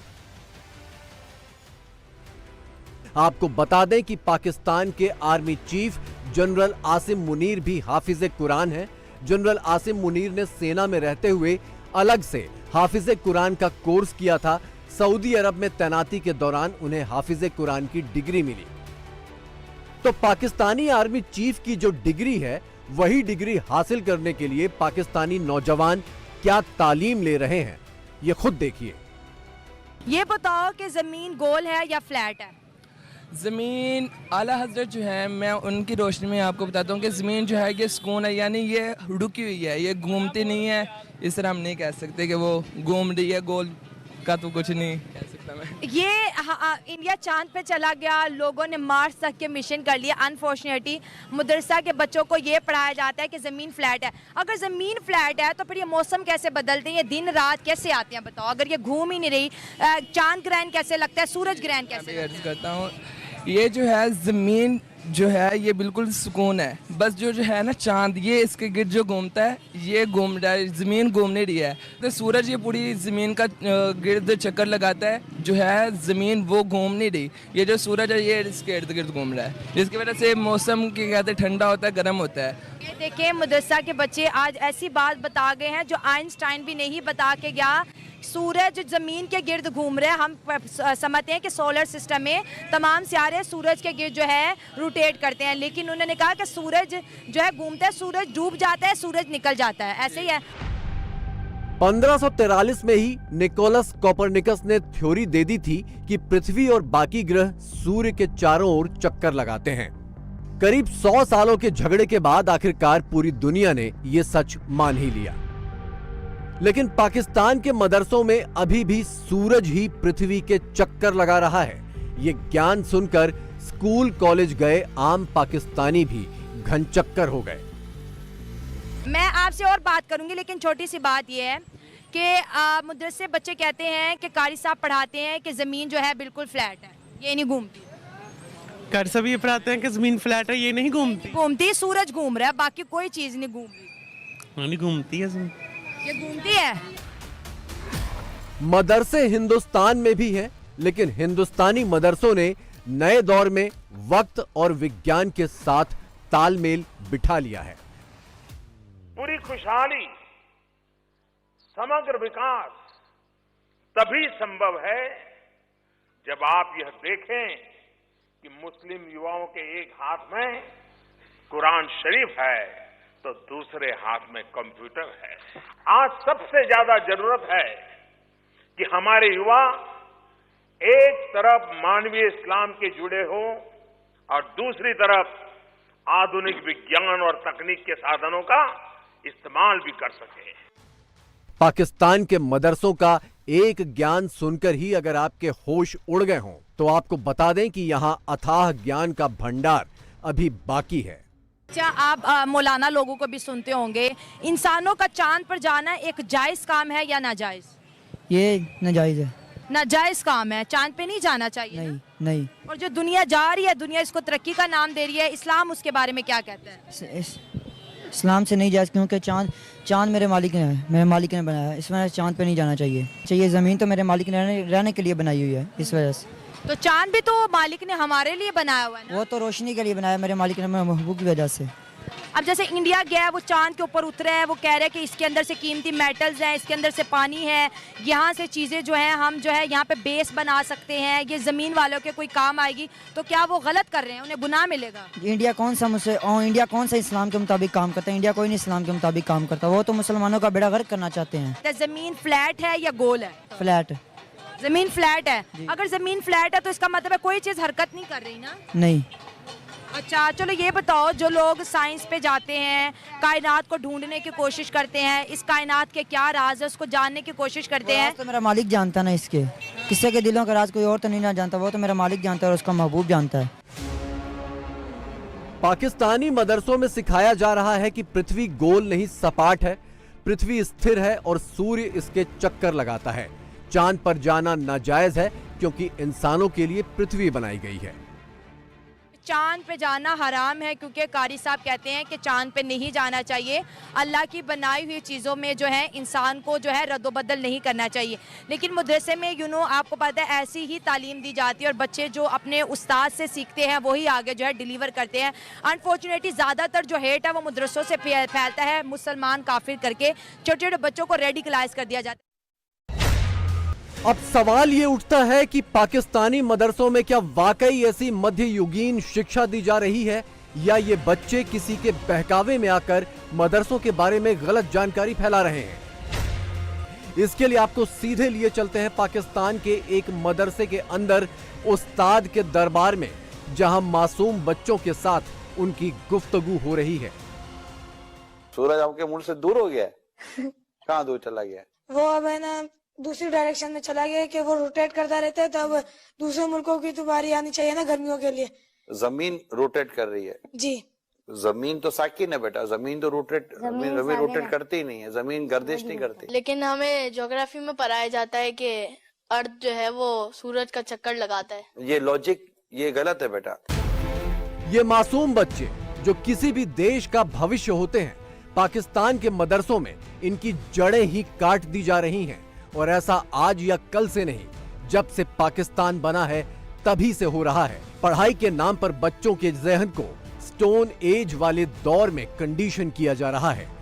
आपको बता दें कि पाकिस्तान के army chief general Asim Munir भी हाफिज कुरान हैं। जनरल आसिम मुनीर ने सेना में रहते हुए अलग से हाफिज कुरान का कोर्स किया था। सऊदी अरब में तैनाती के दौरान उन्हें हाफिज कुरान की डिग्री मिली। तो पाकिस्तानी आर्मी चीफ की जो डिग्री है वही डिग्री हासिल करने के लिए पाकिस्तानी नौजवान क्या तालीम ले रहे हैं, ये खुद देखिए। ये बताओ कि जमीन गोल है या फ्लैट है? ज़मीन आला हजरत जो है, मैं उनकी रोशनी में आपको बताता हूँ कि ज़मीन जो है ये सुकून है, यानी ये रुकी हुई है, ये घूमती नहीं है। इस तरह हम नहीं कह सकते कि वो घूम रही है, गोल का तो कुछ नहीं कह सकता मैं। ये इंडिया चांद पे चला गया, लोगों ने मार्स तक के मिशन कर लिए। अनफॉर्चुनेटली मदरसा के बच्चों को ये पढ़ाया जाता है कि ज़मीन फ्लैट है। अगर ज़मीन फ्लैट है तो फिर ये मौसम कैसे बदलते हैं, ये दिन रात कैसे आते हैं बताओ? अगर ये घूम ही नहीं रही, चांद ग्रहण कैसे लगता है, सूरज ग्रहण कैसे लगता है? करता हूँ, ये जो है ज़मीन जो है ये बिल्कुल सुकून है। बस जो है ना चांद, ये इसके गिर्द जो घूमता है, ये घूम रहा है, ज़मीन घूम नहीं रही है। तो सूरज ये पूरी ज़मीन का गिर्द चक्कर लगाता है, जो है ज़मीन वो घूम नहीं रही। ये जो सूरज है ये इसके इर्द गिर्द घूम रहा है, जिसकी वजह से मौसम के कहते ठंडा होता है, गर्म होता है। ये देखिए मदरसा के बच्चे आज ऐसी बात बता गए हैं जो आइंस्टाइन भी नहीं बता के गया। सूरज जमीन के गिर्द घूम रहे हैं। हम समझते हैं कि सोलर सिस्टम में तमाम सितारे सूरज के गिर्द जो है रोटेट करते हैं, लेकिन उन्होंने कहा कि सूरज जो है घूमता है, सूरज डूब जाता है, सूरज निकल जाता है, ऐसे ही है। 1543 में ही निकोलस कोपरनिकस ने थ्योरी दे दी थी कि पृथ्वी और बाकी ग्रह सूर्य के चारों ओर चक्कर लगाते हैं। करीब 100 सालों के झगड़े के बाद आखिरकार पूरी दुनिया ने यह सच मान ही लिया। लेकिन पाकिस्तान के मदरसों में अभी भी सूरज ही पृथ्वी के चक्कर लगा रहा है। ये ज्ञान सुनकर स्कूल कॉलेज गए आम पाकिस्तानी भी घनचक्कर हो गए। मैं आपसे और बात करूंगी, लेकिन छोटी सी बात यह है कि मदरसे बच्चे कहते हैं कि कारी साहब पढ़ाते हैं कि जमीन जो है बिल्कुल फ्लैट है, ये नहीं घूमती। कार सब ये पढ़ाते हैं कि जमीन फ्लैट है, ये नहीं घूमती। घूमती, सूरज घूम रहा है, बाकी कोई चीज नहीं घूम रही। नहीं घूमती है, ये घूमती है। मदरसे हिंदुस्तान में भी हैं, लेकिन हिंदुस्तानी मदरसों ने नए दौर में वक्त और विज्ञान के साथ तालमेल बिठा लिया है। पूरी खुशहाली, समग्र विकास तभी संभव है जब आप यह देखें कि मुस्लिम युवाओं के एक हाथ में कुरान शरीफ है तो दूसरे हाथ में कंप्यूटर है। आज सबसे ज्यादा जरूरत है कि हमारे युवा एक तरफ मानवीय इस्लाम के जुड़े हों और दूसरी तरफ आधुनिक विज्ञान और तकनीक के साधनों का इस्तेमाल भी कर सके। पाकिस्तान के मदरसों का एक ज्ञान सुनकर ही अगर आपके होश उड़ गए हों तो आपको बता दें कि यहां अथाह ज्ञान का भंडार अभी बाकी है। क्या आप मौलाना लोगों को भी सुनते होंगे, इंसानों का चांद पर जाना एक जायज काम है या नाजायज? ये नाजायज है। नाजायज काम है, चांद पे नहीं जाना चाहिए। नहीं, नहीं। और जो दुनिया जा रही है, दुनिया इसको तरक्की का नाम दे रही है, इस्लाम उसके बारे में क्या कहता है? इस्लाम से नहीं जायज, क्योंकि चांद मेरे मालिक ने है, मेरे मालिक ने बनाया है, इस वजह से चांद पे नहीं जाना चाहिए। ज़मीन तो मेरे मालिक ने रहने के लिए बनाई हुई है, इस वजह से तो चांद भी तो मालिक ने हमारे लिए बनाया हुआ है ना? वो तो रोशनी के लिए बनाया मेरे मालिक ने, मेरे महबूब की वजह से। अब जैसे इंडिया गया है, वो चांद के ऊपर उतरा है, वो कह रहे हैं कि इसके अंदर से कीमती मेटल्स हैं, इसके अंदर से पानी है, यहाँ से चीज़ें जो हैं हम जो है यहाँ पे बेस बना सकते हैं, ये ज़मीन वालों के कोई काम आएगी। तो क्या वो गलत कर रहे हैं, उन्हें गुनाह मिलेगा? इंडिया कौन सा इस्लाम के मुताबिक काम करता है? इंडिया कोई नहीं इस्लाम के मुताबिक काम करता, वो तो मुसलमानों का बेड़ा गर्क करना चाहते हैं। तो ज़मीन फ्लैट है या गोल है? फ्लैट। ज़मीन फ्लैट है। अगर ज़मीन फ्लैट है तो इसका मतलब है कोई चीज़ हरकत नहीं कर रही ना? नहीं। अच्छा चलो ये बताओ, जो लोग साइंस पे जाते हैं, कायनात को ढूंढने की कोशिश करते हैं, इस कायनात के क्या राज है उसको जानने की कोशिश करते हैं, तो मेरा मालिक जानता ना इसके, किसी के दिलों का राज कोई और तो नहीं ना जानता, वो तो मेरा मालिक जानता है और उसका महबूब जानता है। पाकिस्तानी मदरसों में सिखाया जा रहा है कि पृथ्वी गोल नहीं सपाट है, पृथ्वी स्थिर है और सूर्य इसके चक्कर लगाता है। चांद पर जाना नाजायज है क्योंकि इंसानों के लिए पृथ्वी बनाई गई है। चांद पे जाना हराम है क्योंकि कारी साहब कहते हैं कि चांद पे नहीं जाना चाहिए। अल्लाह की बनाई हुई चीज़ों में जो है इंसान को जो है रद्दोबदल नहीं करना चाहिए। लेकिन मदरसे में आपको पता है ऐसी ही तालीम दी जाती है और बच्चे जो अपने उस्ताद से सीखते हैं वही आगे जो है डिलीवर करते हैं। अनफॉर्चुनेटली ज़्यादातर जो हेट है वो मदरसों से फैलता है, मुसलमान काफिर करके छोटे छोटे बच्चों को रेडिकलाइज कर दिया जाता है। अब सवाल ये उठता है कि पाकिस्तानी मदरसों में क्या वाकई ऐसी मध्ययुगीन शिक्षा दी जा रही है या ये बच्चे किसी के बहकावे में आकर मदरसों के बारे में गलत जानकारी फैला रहे हैं। इसके लिए आपको सीधे लिए चलते हैं पाकिस्तान के एक मदरसे के अंदर उस्ताद के दरबार में, जहां मासूम बच्चों के साथ उनकी गुफ्तगू हो रही है। सूरज आपके मुंह से दूर हो गया है? कहाँ दूर चला गया? वो अब है ना दूसरी डायरेक्शन में चला गया कि वो रोटेट करता रहता है, तो अब दूसरे मुल्कों की तो बारी आनी चाहिए ना गर्मियों के लिए। जमीन रोटेट कर रही है जी। जमीन तो साकिन है बेटा, जमीन तो जमीन रोटेट करती ही नहीं है, जमीन गर्दिश नहीं करती। लेकिन हमें ज्योग्राफी में पढ़ाया जाता है कि अर्थ जो है वो सूरज का चक्कर लगाता है। ये लॉजिक ये गलत है बेटा। ये मासूम बच्चे जो किसी भी देश का भविष्य होते हैं, पाकिस्तान के मदरसों में इनकी जड़ें ही काट दी जा रही हैं। और ऐसा आज या कल से नहीं, जब से पाकिस्तान बना है तभी से हो रहा है। पढ़ाई के नाम पर बच्चों के ज़हन को स्टोन एज वाले दौर में कंडीशन किया जा रहा है।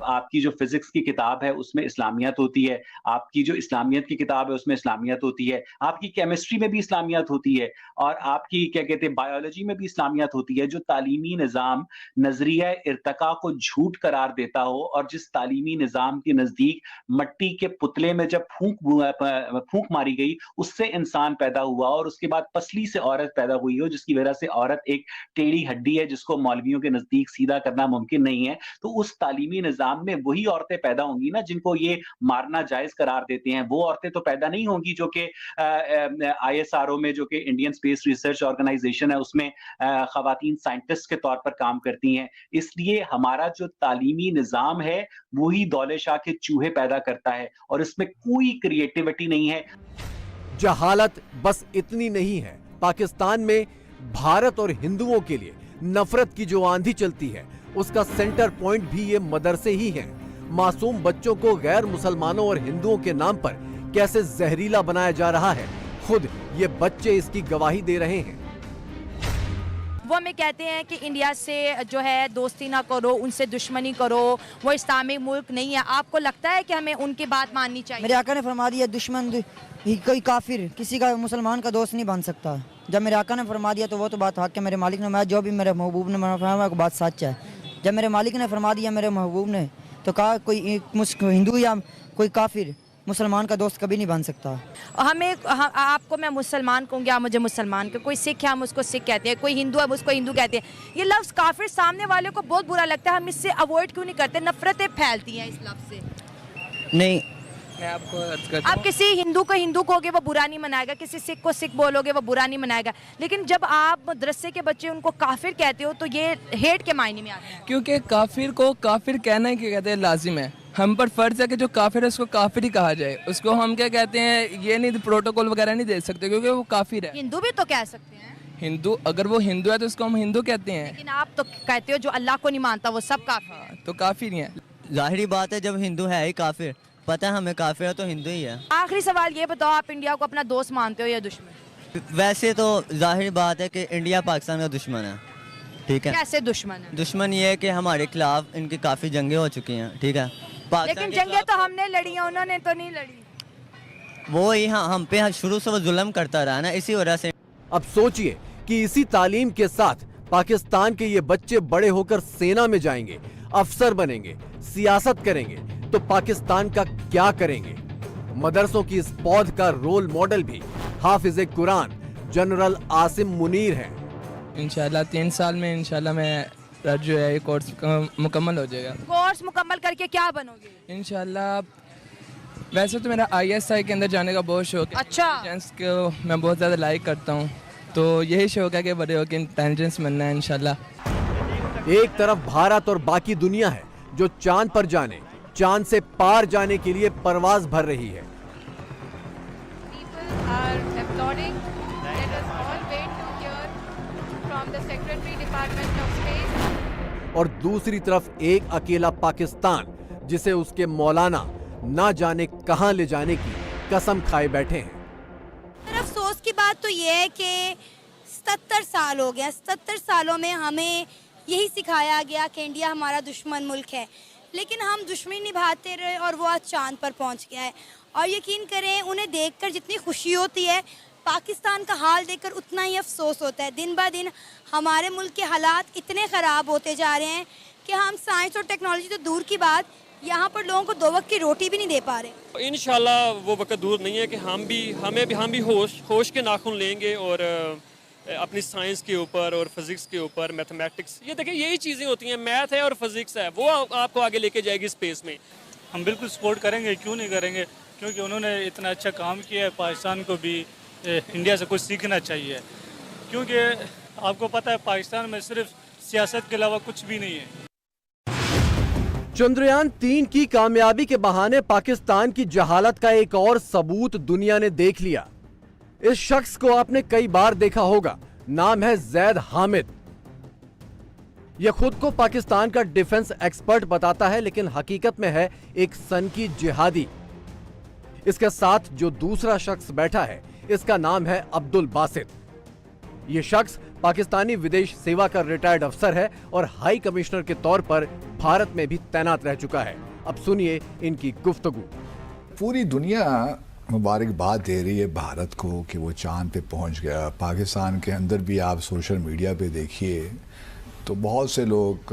आपकी जो फिजिक्स की किताब है उसमें इस्लामियत होती है, आपकी जो इस्लामियत की किताब है उसमें इस्लामियत होती है, आपकी केमिस्ट्री में भी इस्लामियत होती है और आपकी क्या कहते हैं बायोलॉजी में भी इस्लामियत होती है। जो तालीमी निज़ाम नजरिया इर्तका को झूठ करार देता हो और जिस तालीमी निज़ाम के नज़दीक मट्टी के पुतले में जब फूंक मारी गई उससे इंसान पैदा हुआ और उसके बाद पसली से औरत पैदा हुई हो, जिसकी वजह से औरत एक टेढ़ी हड्डी है जिसको मौलवियों के नज़दीक सीधा करना मुमकिन नहीं है, तो उस तालीमी निज़ाम में वही औरतें पैदा होंगी ना जिनको ये मारना जायज करार देते हैं। वो औरतें तो पैदा नहीं होंगी जो कि ISRO में, जो कि इंडियन स्पेस रिसर्च ऑर्गेनाइजेशन है, उसमें खवातीन साइंटिस्ट के तौर पर काम करती हैं। इसलिए हमारा जो तालीमी निज़ाम है वही दौले शाह के चूहे पैदा करता है और इसमें कोई क्रिएटिविटी नहीं है। जहालत बस इतनी नहीं है, पाकिस्तान में भारत और हिंदुओं के लिए नफरत की जो आंधी चलती है उसका सेंटर पॉइंट भी ये मदरसे ही हैं। मासूम बच्चों को गैर मुसलमानों और हिंदुओं के नाम पर कैसे जहरीला बनाया जा रहा है, खुद ये बच्चे इसकी गवाही दे रहे हैं। वो हमें कहते हैं कि इंडिया से जो है दोस्ती ना करो, उनसे दुश्मनी करो, वो इस्लामिक मुल्क नहीं है। आपको लगता है कि हमें उनकी बात माननी चाहिए? मेरे आका ने फरमा दिया दुश्मन कोई काफिर किसी का मुसलमान का दोस्त नहीं बन सकता। जब मेरे आका ने फरमा दिया तो वो तो बात हक है। मेरे मालिक ने फरमाया, जो भी मेरे महबूब ने फरमाया वो बात सच है। जब मेरे मालिक ने फरमा दिया मेरे महबूब ने, तो कहा कोई हिंदू या कोई काफिर मुसलमान का दोस्त कभी नहीं बन सकता। आपको मैं मुसलमान कहूँगी, आप मुझे मुसलमान के, कोई सिख है हम उसको सिख कहते हैं, कोई हिंदू है हम उसको हिंदू कहते हैं। ये लफ्ज़ काफिर सामने वाले को बहुत बुरा लगता है, हम इससे अवॉइड क्यों नहीं करते? नफरतें फैलती हैं इस लफ्ज़ से। नहीं, मैं आपको अर्ज करता हूं। आप किसी हिंदू को हिंदू कहोगे वो बुरा नहीं मनाएगा, किसी सिख को सिख बोलोगे वो बुरा नहीं मनाएगा, लेकिन जब आप मदरसे के बच्चे उनको काफिर कहते हो तो ये हेट के मायने में आता है। क्योंकि काफिर को काफिर कहना ही क्या कहते हैं लाजिम है। हम पर फर्ज है कि जो काफिर है उसको काफिर ही कहा जाए। उसको हम क्या कहते हैं, ये नहीं प्रोटोकॉल वगैरह नहीं दे सकते क्योंकि वो काफिर है। हिंदू भी तो कह सकते हैं। हिंदू, अगर वो हिंदू है तो उसको हम हिंदू कहते हैं। लेकिन आप तो कहते हो जो अल्लाह को नहीं मानता वो सब काफिर है। तो काफिर ही है। जाहिरी बात है जब हिंदू है ही काफिर पता है हमें, काफिर है तो हिंदू ही है। आखिरी सवाल ये बताओ, आप इंडिया को अपना दोस्त मानते हो या दुश्मन? वैसे तो जाहिर बात है कि इंडिया पाकिस्तान का दुश्मन है, ठीक है। कैसे दुश्मन है? दुश्मन ये है कि हमारे खिलाफ इनकी काफ़ी जंगें हो चुकी हैं, ठीक है। लेकिन जंगें तो हमने लड़ी हैं, उन्होंने तो नहीं लड़ी। वो ही हम पे शुरू से वो जुल्म करता रहा ना, इसी वजह से। अब सोचिए कि इसी तालीम के साथ पाकिस्तान के ये बच्चे बड़े होकर सेना में जाएंगे, अफसर बनेंगे, सियासत करेंगे, तो पाकिस्तान का क्या करेंगे? मदरसों की इस पौध का रोल मॉडल भी हाफिज कुरान जनरल आसिम मुनीर हैं। इंशाल्लाह 3 साल में इंशाल्लाह मैं जो है कोर्स मुकम्मल हो जाएगा। कोर्स मुकम्मल करके क्या बनोगे? इंशाल्लाह वैसे तो मेरा ISI के अंदर जाने का बहुत शौक है। अच्छा। इंटेलिजेंस को मैं बहुत ज़्यादा लाइक करता हूँ, तो यही शौक है कि बड़े होकर इंटेलिजेंस बनना है इंशाल्लाह। एक तरफ भारत और बाकी दुनिया है जो चांद पर जाने, चांद से पार जाने के लिए परवाज भर रही है। और दूसरी तरफ एक अकेला पाकिस्तान जिसे उसके मौलाना ना जाने कहां ले जाने की कसम खाए बैठे हैं। अफसोस की बात तो ये है कि 77 साल हो गया, 77 सालों में हमें यही सिखाया गया कि इंडिया हमारा दुश्मन मुल्क है, लेकिन हम दुश्मनी निभाते रहे और वो आज चांद पर पहुंच गया है। और यकीन करें, उन्हें देखकर जितनी खुशी होती है, पाकिस्तान का हाल देखकर उतना ही अफसोस होता है। दिन ब दिन हमारे मुल्क के हालात इतने ख़राब होते जा रहे हैं कि हम साइंस और टेक्नोलॉजी तो दूर की बात, यहाँ पर लोगों को 2 वक्त की रोटी भी नहीं दे पा रहे। इंशाल्लाह वो वक्त दूर नहीं है कि हम भी होश के नाखून लेंगे और अपनी साइंस के ऊपर और फिजिक्स के ऊपर, मैथमेटिक्स, ये देखिए यही चीज़ें होती हैं, मैथ है और फिजिक्स है, वो आपको आगे लेके जाएगी स्पेस में। हम बिल्कुल सपोर्ट करेंगे, क्यों नहीं करेंगे, क्योंकि उन्होंने इतना अच्छा काम किया है। पाकिस्तान को भी इंडिया से कुछ सीखना चाहिए, क्योंकि आपको पता है पाकिस्तान में सिर्फ सियासत के अलावा कुछ भी नहीं है। चंद्रयान 3 की कामयाबी के बहाने पाकिस्तान की जहालत का एक और सबूत दुनिया ने देख लिया। इस शख्स को आपने कई बार देखा होगा, नाम है जैद हामिद। यह खुद को पाकिस्तान का डिफेंस एक्सपर्ट बताता है, लेकिन हकीकत में है एक सनकी जिहादी। इसके साथ जो दूसरा शख्स बैठा है, इसका नाम है अब्दुल बासित। यह शख्स पाकिस्तानी विदेश सेवा का रिटायर्ड अफसर है और हाई कमिश्नर के तौर पर भारत में भी तैनात रह चुका है। अब सुनिए इनकी गुफ्तगू। पूरी दुनिया मुबारकबाद दे रही है भारत को कि वो चांद पे पहुंच गया। पाकिस्तान के अंदर भी आप सोशल मीडिया पे देखिए तो बहुत से लोग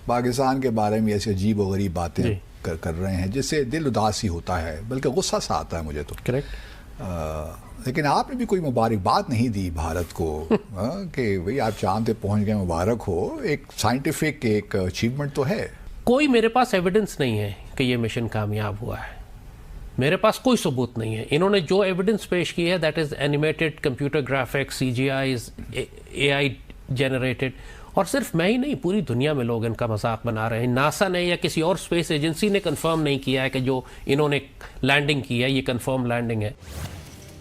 पाकिस्तान के बारे में ऐसी अजीब और गरीब बातें कर रहे हैं, जिससे दिल उदासी होता है, बल्कि गुस्सा सा आता है मुझे तो। करेक्ट। लेकिन आपने भी कोई मुबारकबाद नहीं दी भारत को कि भाई आप चांद पे पहुंच गए, मुबारक हो। एक साइंटिफिक एक अचीवमेंट तो है। कोई मेरे पास एविडेंस नहीं है कि ये मिशन कामयाब हुआ है, मेरे पास कोई सबूत नहीं है। इन्होंने जो एविडेंस पेश की है that is animated computer graphics, CGI, AI generated. और सिर्फ मैं ही नहीं, पूरी दुनिया में लोग इनका मजाक बना रहे हैं। नासा ने या किसी और स्पेस एजेंसी ने कंफर्म नहीं किया है कि जो इन्होंने लैंडिंग की है ये कंफर्म लैंडिंग है।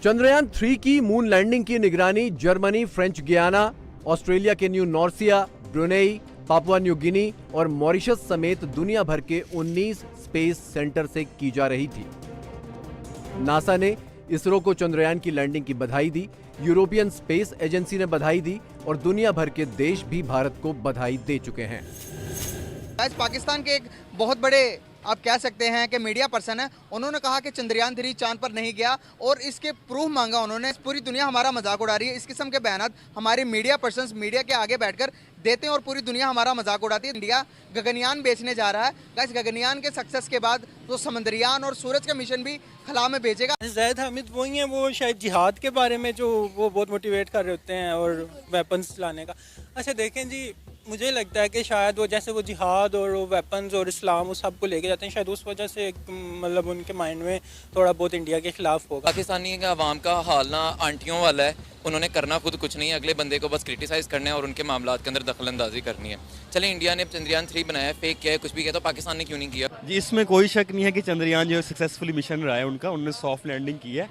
चंद्रयान 3 की मून लैंडिंग की निगरानी जर्मनी, फ्रेंच गियाना, ऑस्ट्रेलिया के New Norcia, Brunei, Papua New Guinea और मॉरिशस समेत दुनिया भर के 19 स्पेस सेंटर से की जा रही थी। नासा ने इसरो को चंद्रयान की लैंडिंग की बधाई दी, यूरोपियन स्पेस एजेंसी ने बधाई दी और दुनिया भर के देश भी भारत को बधाई दे चुके हैं। आज पाकिस्तान के एक बहुत बड़े आप कह सकते हैं कि मीडिया पर्सन है, उन्होंने कहा कि चंद्रयान 3 चांद पर नहीं गया और इसके प्रूफ मांगा उन्होंने। पूरी दुनिया हमारा मजाक उड़ा रही है। इस किस्म के बयानात हमारे मीडिया पर्सन्स मीडिया के आगे बैठकर देते हैं और पूरी दुनिया हमारा मजाक उड़ाती है। इंडिया गगनयान बेचने जा रहा है। गाइस, गगनयान के सक्सेस के बाद तो समंदरयान और सूरज का मिशन भी खला में भेजेगा। जैद हामिद वही हैं, वो शायद जिहाद के बारे में जो वो बहुत मोटिवेट कर रहे होते हैं और वेपन्स लाने का। अच्छा देखें जी, मुझे लगता है कि शायद वो जैसे वो जिहाद और वो वेपन्स और इस्लाम उस सब को लेके जाते हैं, शायद उस वजह से मतलब उनके माइंड में थोड़ा बहुत इंडिया के खिलाफ होगा। पाकिस्तानी का अवाम का हाल ना आंटियों वाला है, उन्होंने करना खुद कुछ नहीं है, अगले बंदे को बस क्रिटिसाइज करना है और उनके मामलात के अंदर दखल अंदाजी करनी है। चले, इंडिया ने चंद्रयान 3 बनाया, फेक किया है, कुछ भी किया, तो पाकिस्तान ने क्यों नहीं किया? जी, इसमें कोई शक नहीं है कि चंद्रयान जो सक्सेसफुली मिशन रहा है उनका, उन्होंने सॉफ्ट लैंडिंग की है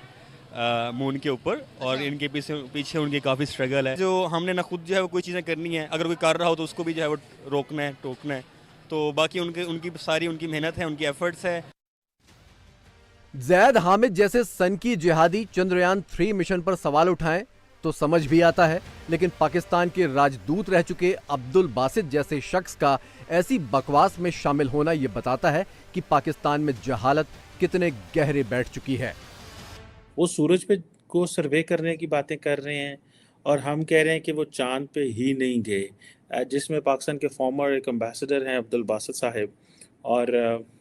मून के ऊपर और इनके पीछे उनकी काफ़ी स्ट्रगल है। जो हमने ना खुद जो है वो कोई चीज़ें करनी है, अगर कोई कर रहा हो तो उसको भी जो है वो रोकना है, टोकना है। तो बाकी उनकी सारी उनकी मेहनत है, उनकी एफर्ट्स है। जैद हामिद जैसे सनकी जिहादी चंद्रयान 3 मिशन पर सवाल उठाएं तो समझ भी आता है, लेकिन पाकिस्तान के राजदूत रह चुके अब्दुल बासित जैसे शख्स का ऐसी बकवास में शामिल होना यह बताता है कि पाकिस्तान में जहालत कितने गहरे बैठ चुकी है। वो सूरज पे को सर्वे करने की बातें कर रहे हैं और हम कह रहे हैं कि वो चांद पे ही नहीं गए, जिसमें पाकिस्तान के फॉर्मर एक एम्बेसडर हैं अब्दुल बासित साहब और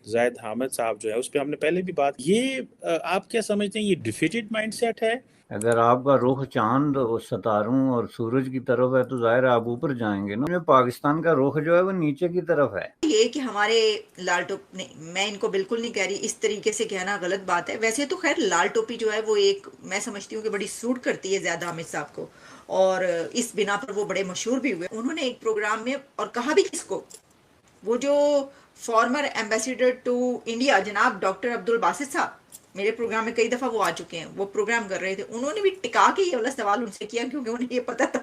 जैद हामिद साहब जो है, उस पर हमने पहले भी बात। ये आप क्या समझते हैं, ये डिफीटेड माइंडसेट है? अगर आपका रुख चांद और सितारों और सूरज की तरफ है तो जाहिर है आप ऊपर जाएंगे ना। पाकिस्तान का रुख जो है वो नीचे की तरफ है। ये कि हमारे लाल टोपी नहीं, मैं इनको बिल्कुल नहीं कह रही, इस तरीके से कहना गलत बात है। वैसे तो खैर लाल टोपी जो है वो एक मैं समझती हूँ कि बड़ी सूट करती है ज़ैद हामिद साहब को, और इस बिना पर वो बड़े मशहूर भी हुए। उन्होंने एक प्रोग्राम में और कहा भी किसको, वो जो फॉर्मर एम्बेसडर टू इंडिया जनाब डॉक्टर अब्दुल बासित साहब, मेरे प्रोग्राम में कई दफ़ा वो आ चुके हैं, वो प्रोग्राम कर रहे थे, उन्होंने भी टिका के ये वाला सवाल उनसे किया क्योंकि उन्हें ये पता था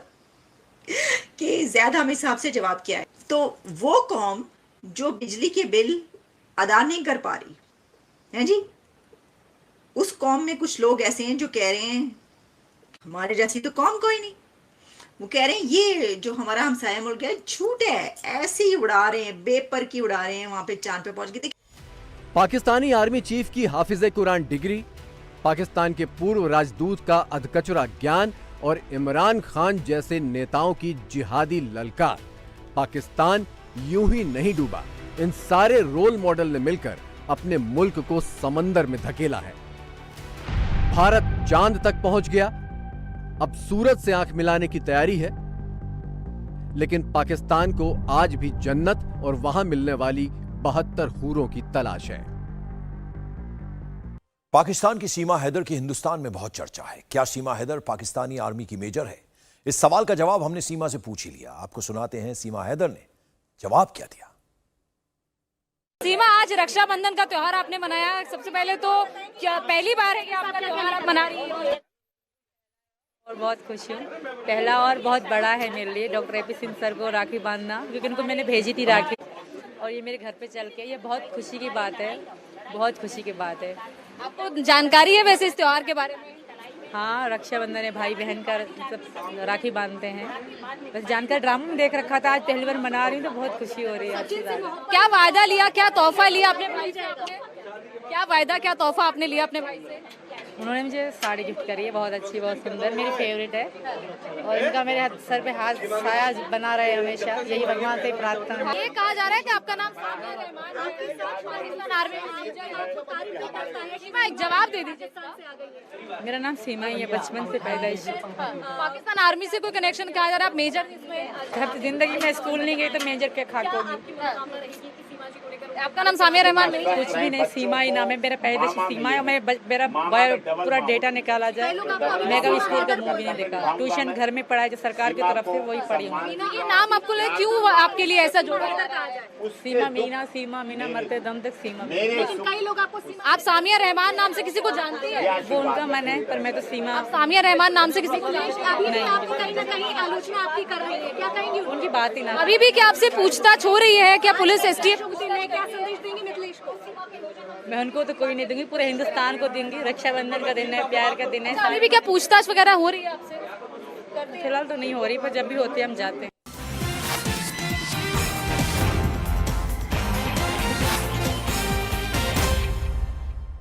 कि ज़ैद हामिद साहब से जवाब क्या है। तो वो कौम जो बिजली के बिल अदा नहीं कर पा रही है जी, उस कौम में कुछ लोग ऐसे हैं जो कह रहे हैं हमारे जैसी तो कौम कोई नहीं। वो कह रहे हैं ये जो हमारा हमसाया मुल्क है झूठ है, ऐसे ही उड़ा रहे हैं, बेपर की उड़ा रहे हैं, वहां पे चांद पे पहुंच गए। पाकिस्तानी आर्मी चीफ की हाफिज़े कुरान डिग्री, पाकिस्तान के पूर्व राजदूत का अधकचरा ज्ञान और इमरान खान जैसे नेताओं की जिहादी ललकार, पाकिस्तान यूं ही नहीं डूबा। इन सारे रोल मॉडल ने मिलकर अपने मुल्क को समंदर में धकेला है। भारत चांद तक पहुंच गया, अब सूरज से आंख मिलाने की तैयारी है, लेकिन पाकिस्तान को आज भी जन्नत और वहां मिलने वाली 72 हूरों की तलाश है। पाकिस्तान की सीमा हैदर की हिंदुस्तान में बहुत चर्चा है। क्या सीमा हैदर पाकिस्तानी आर्मी की मेजर है? इस सवाल का जवाब हमने सीमा से पूछ ही लिया। आपको सुनाते हैं सीमा हैदर ने जवाब क्या दिया। सीमा, आज रक्षाबंधन का त्योहार आपने मनाया, सबसे पहले तो क्या पहली बार है कि आपका त्योहार आप मना रही है? और बहुत खुश हूँ, पहला और बहुत बड़ा है मेरे लिए डॉक्टर ए.पी. सिंह सर को राखी बांधना, क्योंकि उनको मैंने भेजी थी राखी और ये मेरे घर पे चल के, ये बहुत खुशी की बात है, बहुत खुशी की बात है। आपको जानकारी है वैसे इस त्योहार के बारे में? हाँ, रक्षाबंधन है, भाई बहन का मतलब राखी बांधते हैं, बस जानकर ड्रामा में देख रखा था, आज पहली बार मना रही हूँ तो बहुत खुशी हो रही है। क्या वायदा लिया, क्या तोहफा लिया अपने भाई से? क्या वायदा, क्या तोहफा आपने लिया अपने भाई से? उन्होंने मुझे साड़ी गिफ्ट करी है, बहुत अच्छी, बहुत सुंदर, मेरी फेवरेट है, और इनका मेरे सर पे हाथ साया बना रहे हमेशा, यही भगवान से प्रार्थना है। ये कहा जा रहा है कि आपका नाम सामिया रहमान, आपके साथ पाकिस्तान आर्मी में, एक जवाब दे दीजिए। मेरा नाम सीमा ही है, बचपन से पैदाइश। पाकिस्तान आर्मी से कोई कनेक्शन कहा जा रहा है? आप मेजर इसमें? जिंदगी में स्कूल नहीं गई तो मेजर के खाक होगी। आपका नाम सामिया रहमान नहीं? कुछ भी नहीं, सीमा ही नाम है मेरा, पैदाइश सीमा है। मेरा पूरा डेटा निकाला जाए, मैं कभी स्कूल का मुंह भी नहीं देखा, ट्यूशन घर में पढ़ाई जो सरकार की तरफ से वही पढ़ी हूँ। ये नाम आपको क्यों आपके लिए ऐसा जोड़ा? सीमा मीना मरते दम तक सीमा। लेकिन कई लोग आपको आप सामिया रहमान नाम से किसी को जानती है? वो उनका मन है, पर मैं तो सीमा। आप सामिया रहमान नाम से किसी को नहीं, कहीं ना कहीं आलोचना आपकी कर रही है, क्या कहेंगी? उनकी बात ही ना। अभी भी क्या आपसे पूछताछ हो रही है? क्या पुलिस एसटीएफ क्या संदेश देंगी मिथिलेश को? मैं उनको तो कोई नहीं दूंगी, पूरे हिंदुस्तान को दूंगी। रक्षाबंधन का दिन है, प्यार का दिन है। अभी भी क्या पूछताछ वगैरह हो रही है आपसे? फिलहाल तो नहीं हो रही, पर जब भी होती है हम जाते हैं।